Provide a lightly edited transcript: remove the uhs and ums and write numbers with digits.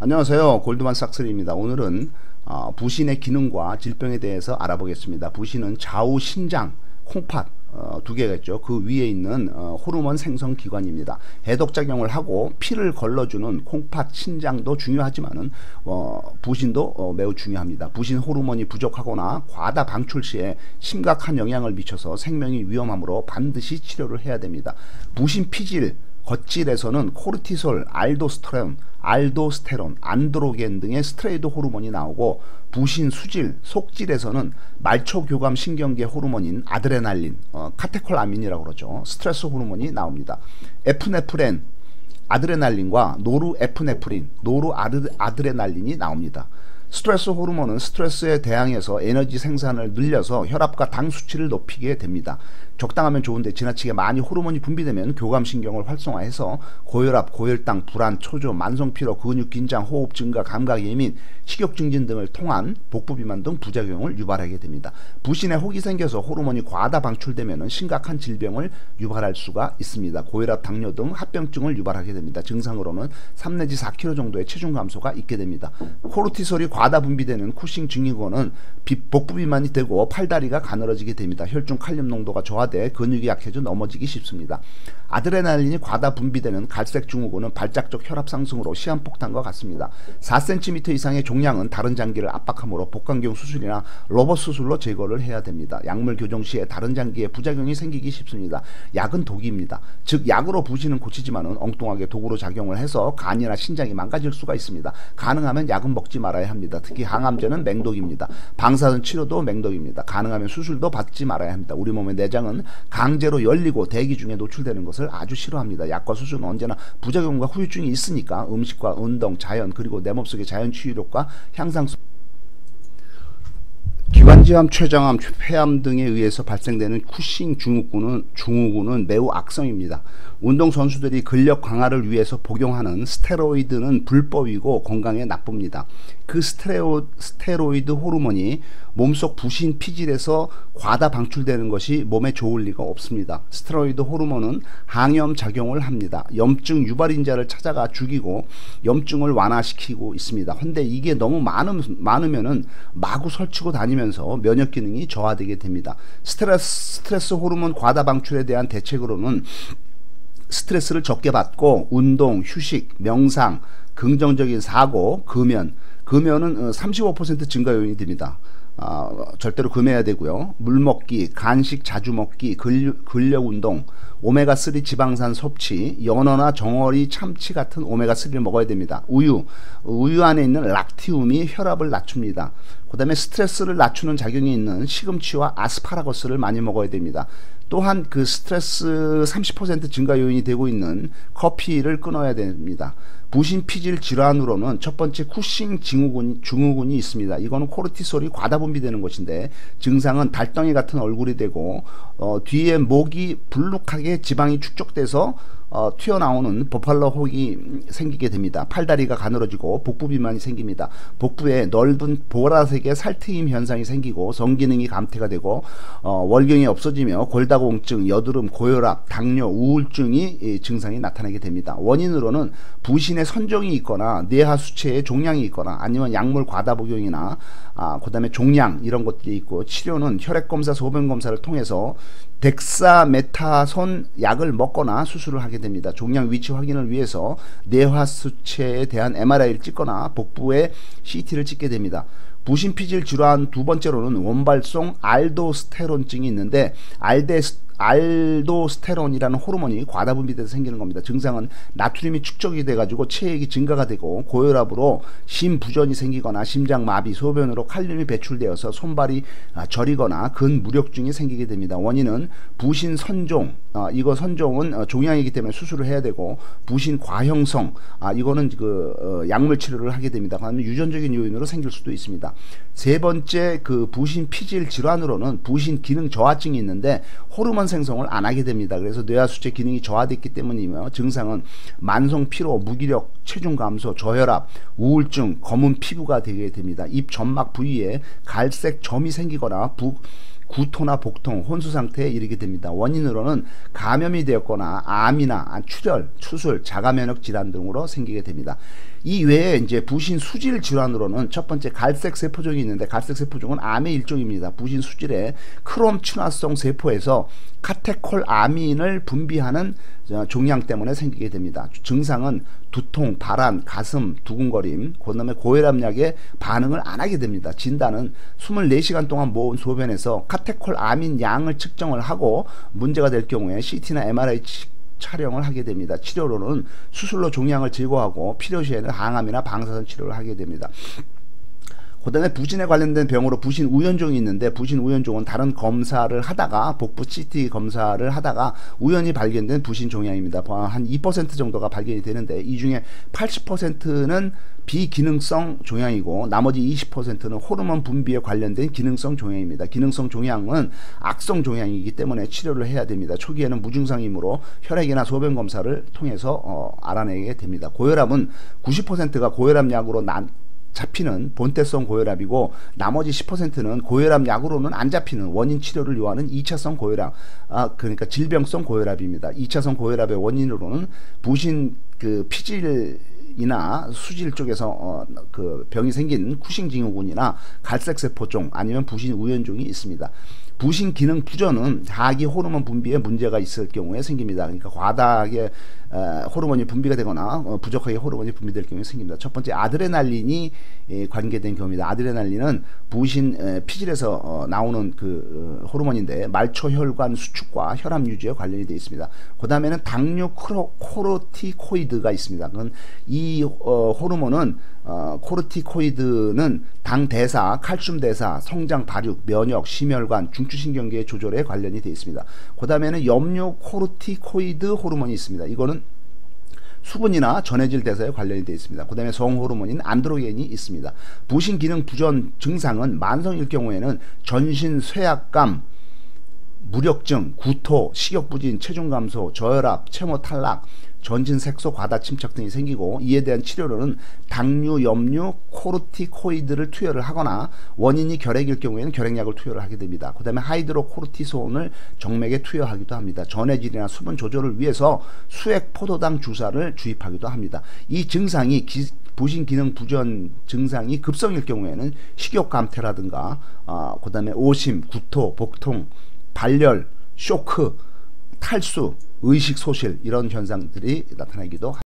안녕하세요. 골드만삭스입니다. 오늘은 부신의 기능과 질병에 대해서 알아보겠습니다. 부신은 좌우 신장, 콩팥 두 개겠죠. 그 위에 있는 호르몬 생성 기관입니다. 해독작용을 하고 피를 걸러주는 콩팥, 신장도 중요하지만은 부신도 매우 중요합니다. 부신 호르몬이 부족하거나 과다 방출 시에 심각한 영향을 미쳐서 생명이 위험하므로 반드시 치료를 해야 됩니다. 부신 피질, 겉질에서는 코르티솔, 알도스테론, 안드로겐 등의 스테로이드 호르몬이 나오고, 부신 수질, 속질에서는 말초교감 신경계 호르몬인 아드레날린, 카테콜아민이라고 그러죠. 스트레스 호르몬이 나옵니다. 에프네프렌, 아드레날린과 노르에프네프린, 노르아드레날린이 나옵니다. 스트레스 호르몬은 스트레스에 대항해서 에너지 생산을 늘려서 혈압과 당 수치를 높이게 됩니다. 적당하면 좋은데 지나치게 많이 호르몬이 분비되면 교감신경을 활성화해서 고혈압, 고혈당, 불안, 초조, 만성피로, 근육 긴장, 호흡 증가, 감각 예민, 식욕 증진 등을 통한 복부 비만 등 부작용을 유발하게 됩니다. 부신에 혹이 생겨서 호르몬이 과다 방출되면 심각한 질병을 유발할 수가 있습니다. 고혈압, 당뇨 등 합병증을 유발하게 됩니다. 증상으로는 3 내지 4kg 정도의 체중 감소가 있게 됩니다. 코르티솔이 과다 분비되는 쿠싱 증후군은 복부 비만이 되고 팔다리가 가늘어지게 됩니다. 혈중 칼륨 농도가 저하돼 근육이 약해져 넘어지기 쉽습니다. 아드레날린이 과다 분비되는 갈색 증후군은 발작적 혈압 상승으로 시한폭탄과 같습니다. 4cm 이상의 종양은 다른 장기를 압박하므로 복강경 수술이나 로봇 수술로 제거를 해야 됩니다. 약물 교정 시에 다른 장기에 부작용이 생기기 쉽습니다. 약은 독입니다. 즉 약으로 부신은 고치지만은 엉뚱하게 독으로 작용을 해서 간이나 신장이 망가질 수가 있습니다. 가능하면 약은 먹지 말아야 합니다. 특히 항암제는 맹독입니다. 방사선 치료도 맹독입니다. 가능하면 수술도 받지 말아야 합니다. 우리 몸의 내장은 강제로 열리고 대기 중에 노출되는 것을 아주 싫어합니다. 약과 수술은 언제나 부작용과 후유증이 있으니까 음식과 운동, 자연, 그리고 내 몸속의 자연 치유력과 향상성, 기관지암, 췌장암, 폐암 등에 의해서 발생되는 쿠싱 증후군은 매우 악성입니다. 운동선수들이 근력 강화를 위해서 복용하는 스테로이드는 불법이고 건강에 나쁩니다. 그 스테로이드 호르몬이 몸속 부신 피질에서 과다 방출되는 것이 몸에 좋을 리가 없습니다. 스테로이드 호르몬은 항염 작용을 합니다. 염증 유발인자를 찾아가 죽이고 염증을 완화시키고 있습니다. 근데 이게 너무 많으면은 마구 설치고 다니면서 면역 기능이 저하되게 됩니다. 스트레스 호르몬 과다 방출에 대한 대책으로는 스트레스를 적게 받고 운동, 휴식, 명상, 긍정적인 사고, 금연은 35% 증가 요인이 됩니다. 절대로 금해야 되고요. 물 먹기, 간식 자주 먹기, 근력 운동, 오메가3 지방산 섭취, 연어나 정어리, 참치 같은 오메가3를 먹어야 됩니다. 우유 안에 있는 락티움이 혈압을 낮춥니다. 그 다음에 스트레스를 낮추는 작용이 있는 시금치와 아스파라거스를 많이 먹어야 됩니다. 또한 그 스트레스 30% 증가 요인이 되고 있는 커피를 끊어야 됩니다. 부신 피질 질환으로는 첫 번째 쿠싱 증후군이 있습니다. 이거는 코르티솔이 과다 분비되는 것인데 증상은 달덩이 같은 얼굴이 되고 뒤에 목이 불룩하게 지방이 축적돼서 튀어나오는 버팔로 혹이 생기게 됩니다. 팔다리가 가늘어지고 복부 비만이 생깁니다. 복부에 넓은 보라색의 살트임 현상이 생기고 성기능이 감퇴가 되고 월경이 없어지며 골다공증, 여드름, 고혈압, 당뇨, 우울증이 증상이 나타나게 됩니다. 원인으로는 부신에 선종이 있거나 뇌하 수체에 종양이 있거나 아니면 약물 과다 복용이나 그 다음에 종양 이런 것들이 있고, 치료는 혈액검사, 소변검사를 통해서 덱사메타손 약을 먹거나 수술을 하게 됩니다. 종양 위치 확인을 위해서 뇌하 수체에 대한 MRI를 찍거나 복부에 CT를 찍게 됩니다. 부신 피질 질환 두 번째로는 원발성 알도스테론증이 있는데 알도스테론이라는 호르몬이 과다 분비돼서 생기는 겁니다. 증상은 나트륨이 축적이 돼가지고 체액이 증가가 되고 고혈압으로 심부전이 생기거나 심장마비, 소변으로 칼륨이 배출되어서 손발이 저리거나 근무력증이 생기게 됩니다. 원인은 부신 선종, 이거 선종은 종양이기 때문에 수술을 해야 되고, 부신 과형성, 이거는 약물 치료를 하게 됩니다. 그러면 유전적인 요인으로 생길 수도 있습니다. 세 번째 그 부신 피질 질환으로는 부신 기능 저하증이 있는데 호르몬 생성을 안 하게 됩니다. 그래서 뇌하수체 기능이 저하됐기 때문이며 증상은 만성 피로, 무기력, 체중 감소, 저혈압, 우울증, 검은 피부가 되게 됩니다. 입 점막 부위에 갈색 점이 생기거나 구토나 복통, 혼수 상태에 이르게 됩니다. 원인으로는 감염이 되었거나 암이나 출혈, 추술, 자가면역 질환 등으로 생기게 됩니다. 이 외에 이제 부신 수질 질환으로는 첫 번째 갈색 세포종이 있는데, 갈색 세포종은 암의 일종입니다. 부신 수질의 크롬 친화성 세포에서 카테콜아민을 분비하는 종양 때문에 생기게 됩니다. 증상은 두통, 발한, 가슴, 두근거림, 그다음에 고혈압약에 반응을 안 하게 됩니다. 진단은 24시간 동안 모은 소변에서 카테콜아민 양을 측정을 하고 문제가 될 경우에 CT나 MRI 촬영을 하게 됩니다. 치료로는 수술로 종양을 제거하고 필요시에는 항암이나 방사선 치료를 하게 됩니다. 그 다음에 부신에 관련된 병으로 부신 우연종이 있는데, 부신 우연종은 다른 검사를 하다가, 복부 CT 검사를 하다가 우연히 발견된 부신 종양입니다. 한 2% 정도가 발견이 되는데, 이 중에 80%는 비기능성 종양이고 나머지 20%는 호르몬 분비에 관련된 기능성 종양입니다. 기능성 종양은 악성 종양이기 때문에 치료를 해야 됩니다. 초기에는 무증상이므로 혈액이나 소변 검사를 통해서 알아내게 됩니다. 고혈압은 90%가 고혈압약으로 잡히는 본태성 고혈압이고, 나머지 10%는 고혈압 약으로는 안 잡히는 원인 치료를 요하는 2차성 고혈압, 그러니까 질병성 고혈압입니다. 2차성 고혈압의 원인으로는 부신 피질이나 수질 쪽에서 그 병이 생긴 쿠싱 증후군이나 갈색 세포종 아니면 부신 우연종이 있습니다. 부신 기능 부전은 자기 호르몬 분비에 문제가 있을 경우에 생깁니다. 그러니까 과다하게 호르몬이 분비가 되거나 부족하게 호르몬이 분비될 경우에 생깁니다. 첫 번째, 아드레날린이 관계된 경우입니다. 아드레날린은 부신 피질에서 나오는 그 호르몬인데, 말초혈관 수축과 혈압 유지에 관련이 되어 있습니다. 그 다음에는 당류 코르티코이드가 있습니다. 그건 이 호르몬은 코르티코이드는 당 대사, 칼슘 대사, 성장 발육, 면역, 심혈관, 중추신경계 조절에 관련이 되어 있습니다. 그 다음에는 염류 코르티코이드 호르몬이 있습니다. 이거는 수분이나 전해질 대사에 관련이 되어 있습니다. 그 다음에 성호르몬인 안드로겐이 있습니다. 부신 기능 부전 증상은 만성일 경우에는 전신 쇠약감, 무력증, 구토, 식욕부진, 체중 감소, 저혈압, 체모 탈락, 전신 색소 과다 침착 등이 생기고, 이에 대한 치료로는 당류, 염류, 코르티코이드를 투여를 하거나 원인이 결핵일 경우에는 결핵약을 투여를 하게 됩니다. 그 다음에 하이드로코르티손을 정맥에 투여하기도 합니다. 전해질이나 수분 조절을 위해서 수액 포도당 주사를 주입하기도 합니다. 이 증상이 부신 기능 부전 증상이 급성일 경우에는 식욕 감퇴라든가 그 다음에 오심, 구토, 복통, 발열, 쇼크, 탈수, 의식 소실, 이런 현상들이 나타나기도 합니다.